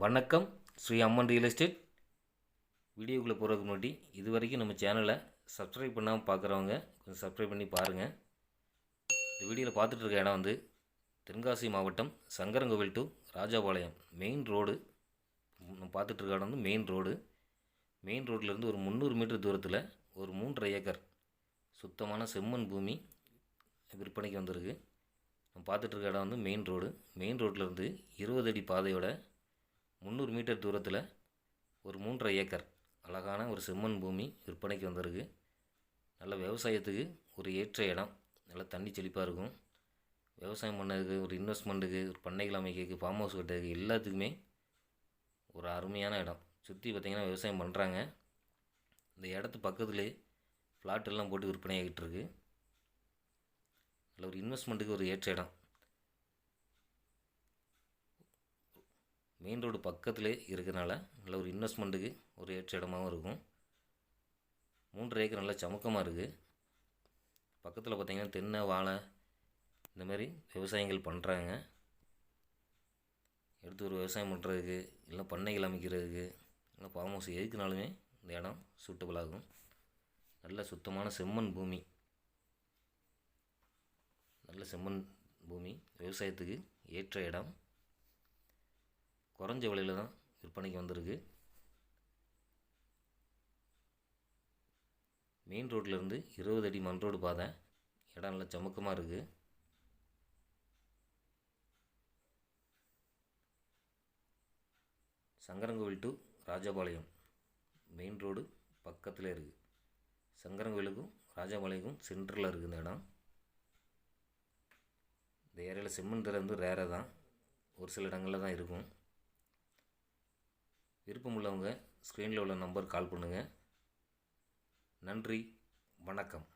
வணக்கம். ஸ்ரீ அம்மன் real estate. வீடியோக்குள்ளே போகிறதுக்கு முன்னாடி இது வரைக்கும் நம்ம சேனலை சப்ஸ்கிரைப் பண்ணாமல் பார்க்குறவங்க கொஞ்சம் சப்ஸ்கிரைப் பண்ணி பாருங்கள். இந்த வீடியோவில் பார்த்துட்டு இருக்க இடம் வந்து தென்காசி மாவட்டம் Sankarankovil to Rajapalayam main road. நம்ம பார்த்துட்டு இருக்க இடம் வந்து மெயின் ரோட்லேருந்து ஒரு 300 மீட்டர் தூரத்தில் ஒரு 3.5 ஏக்கர் சுத்தமான செம்மண் பூமி விற்பனைக்கு வந்திருக்கு. நம்ம பார்த்துட்டு இருக்க இடம் வந்து மெயின் ரோட்லேருந்து 20 அடி பாதையோட 300 மீட்டர் தூரத்தில் ஒரு 3.5 ஏக்கர் அழகான ஒரு செம்மண் பூமி விற்பனைக்கு வந்திருக்கு. நல்ல விவசாயத்துக்கு ஒரு ஏற்ற இடம். நல்லா தண்ணி செழிப்பாக இருக்கும். விவசாயம் பண்ணதுக்கு, ஒரு இன்வெஸ்ட்மெண்ட்டுக்கு, ஒரு பண்ணைகள் அமைக்கிறதுக்கு, ஃபார்ம் ஹவுஸ் கட்டுறதுக்கு எல்லாத்துக்குமே ஒரு அருமையான இடம். சுற்றி பார்த்திங்கன்னா விவசாயம் பண்ணுறாங்க. இந்த இடத்து பக்கத்துலேயே ஃப்ளாட் எல்லாம் போட்டு விற்பனையாகிட்டு இருக்கு. நல்ல ஒரு இன்வெஸ்ட்மெண்ட்டுக்கு ஒரு ஏற்ற இடம். மெயின் ரோடு பக்கத்திலே இருக்கிறனால நல்ல ஒரு இன்வெஸ்ட்மெண்ட்டுக்கு ஒரு ஏற்ற இடமாகவும் இருக்கும். 3.5 ஏக்கர் நல்லா சமக்கமாக இருக்குது. பக்கத்தில் பார்த்திங்கன்னா தென்னை, வாழை இந்த மாதிரி விவசாயங்கள் பண்ணுறாங்க. எடுத்து ஒரு விவசாயம் பண்ணுறதுக்கு, இல்லை பண்ணைகள் அமைக்கிறதுக்கு, இல்லை ஃபார்ம் ஹவுஸ் எதுக்குனாலுமே இந்த இடம் சூட்டபிள் ஆகும். நல்ல சுத்தமான செம்மண் பூமி. நல்ல செம்மண் பூமி விவசாயத்துக்கு ஏற்ற இடம். குறைஞ்ச விலையில் தான் விற்பனைக்கு வந்திருக்கு. மெயின் ரோட்லேருந்து 20 அடி மண் ரோடு பாதை. இடம் நல்லா சமக்கமாக இருக்குது. Sankarankovil to Rajapalayam main road பக்கத்தில் இருக்குது. சங்கரன்கோவிலுக்கும் ராஜபாளையக்கும் சென்டரில் இருக்குது இந்த இடம். இந்த ஏரியாவில் செம்மண் தரை வந்து ரேராக தான், ஒரு சில இடங்களில் தான் இருக்கும். விருப்பம் உள்ளவங்க ஸ்க்ரீனில் உள்ள நம்பர் கால் பண்ணுங்கள். நன்றி, வணக்கம்.